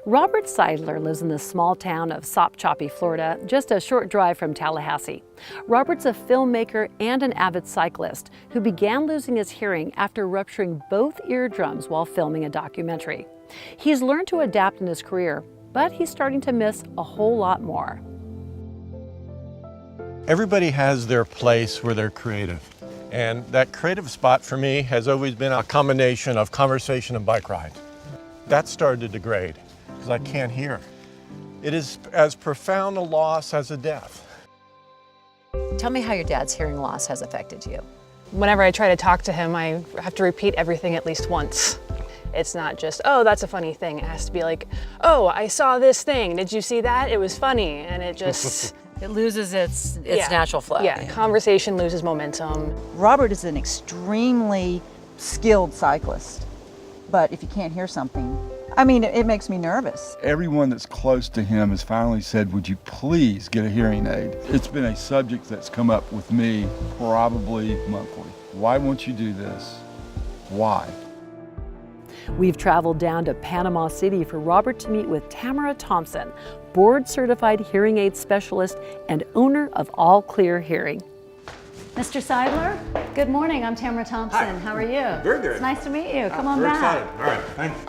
Robert Seidler lives in the small town of Sopchoppy, Florida, just a short drive from Tallahassee. Robert's a filmmaker and an avid cyclist who began losing his hearing after rupturing both eardrums while filming a documentary. He's learned to adapt in his career, but he's starting to miss a whole lot more. Everybody has their place where they're creative. And that creative spot for me has always been a combination of conversation and bike ride. That started to degrade because I can't hear. It is as profound a loss as a death. Tell me how your dad's hearing loss has affected you. Whenever I try to talk to him, I have to repeat everything at least once. It's not just, oh, that's a funny thing. It has to be like, oh, I saw this thing. Did you see that? It was funny. And it just... It loses its natural flow. Yeah, conversation loses momentum. Robert is an extremely skilled cyclist, but if you can't hear something, I mean, it makes me nervous. Everyone that's close to him has finally said, would you please get a hearing aid? It's been a subject that's come up with me probably monthly. Why won't you do this? Why? We've traveled down to Panama City for Robert to meet with Tamara Thompson, board-certified hearing aid specialist and owner of All Clear Hearing. Mr. Seidler, good morning. I'm Tamara Thompson. Hi. How are you? Very good. It's nice to meet you. Come on Very back. excited. All right, thanks.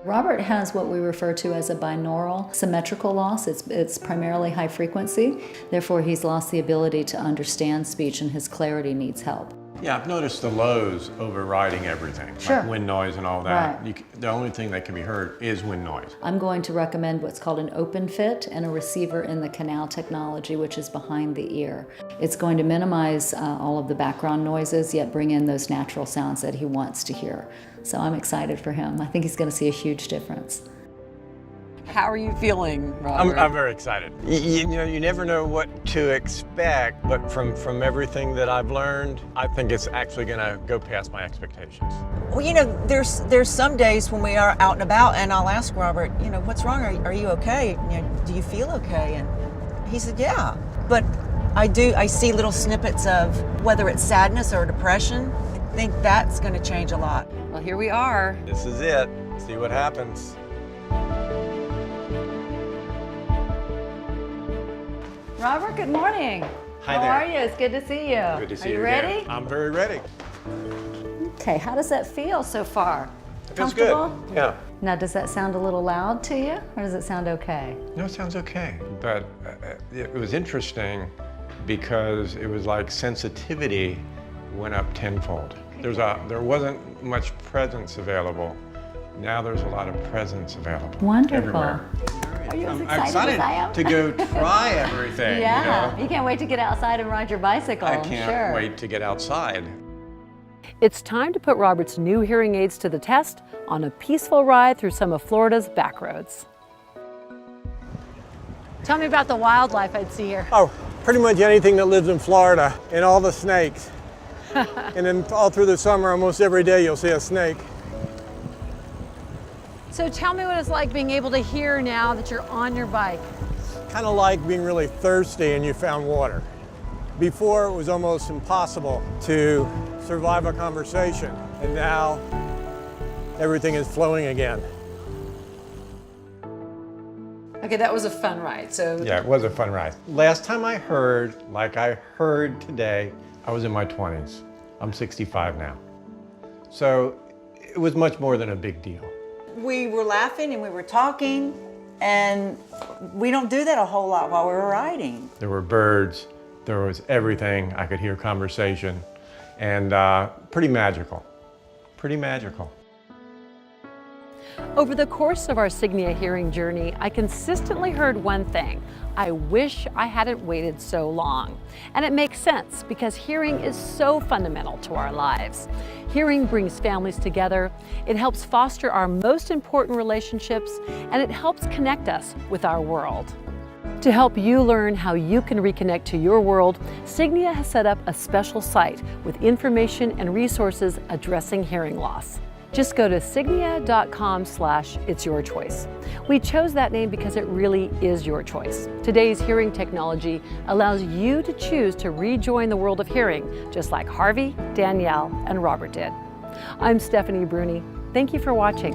Robert has what we refer to as a binaural symmetrical loss. It's primarily high frequency. Therefore, he's lost the ability to understand speech and his clarity needs help. Yeah, I've noticed the lows overriding everything, Sure. like wind noise and all that. Right. The only thing that can be heard is wind noise. I'm going to recommend what's called an open fit and a receiver in the canal technology, which is behind the ear. It's going to minimize all of the background noises, yet bring in those natural sounds that he wants to hear. So I'm excited for him. I think he's going to see a huge difference. How are you feeling, Robert? I'm very excited. You know, you never know what to expect, but from everything that I've learned, I think it's actually going to go past my expectations. Well, you know, there's some days when we are out and about, and I'll ask Robert, you know, what's wrong? Are you okay? You know, do you feel okay? And he said, yeah. But I see little snippets of whether it's sadness or depression. I think that's going to change a lot. Well, here we are. This is it. See what happens. Robert, good morning. Hi How there. are you? It's good to see you. Good to see Are you again. ready? I'm very ready. Okay, how does that feel so far? It feels good. Comfortable? Yeah. Now, does that sound a little loud to you, or does it sound okay? No, it sounds okay. But it was interesting because it was like sensitivity went up tenfold. There wasn't much presence available. Now there's a lot of presence available. Wonderful. Everywhere. Are you as I'm excited as I am? to go try everything. Yeah, You know? you can't wait to get outside and ride your bicycle. I can't sure. wait to get outside. It's time to put Robert's new hearing aids to the test on a peaceful ride through some of Florida's back roads. Tell me about the wildlife I'd see here. Oh, pretty much anything that lives in Florida and all the snakes. And then all through the summer, almost every day you'll see a snake. So tell me what it's like being able to hear now that you're on your bike. Kind of like being really thirsty and you found water. Before it was almost impossible to survive a conversation, and now everything is flowing again. Okay, that was a fun ride. So Yeah, it was a fun ride. Last time I heard, like I heard today, I was in my 20s. I'm 65 now. So it was much more than a big deal. We were laughing and we were talking, and we don't do that a whole lot while we were riding. There were birds, there was everything. I could hear conversation, and pretty magical, pretty magical. over the course of our Signia hearing journey, I consistently heard one thing: I wish I hadn't waited so long. And it makes sense because hearing is so fundamental to our lives. Hearing brings families together, it helps foster our most important relationships, and it helps connect us with our world. To help you learn how you can reconnect to your world, Signia has set up a special site with information and resources addressing hearing loss. Just go to signia.com/itsyourchoice. We chose that name because it really is your choice. Today's hearing technology allows you to choose to rejoin the world of hearing, just like Harvey, Danielle, and Robert did. I'm Stephanie Bruni. Thank you for watching.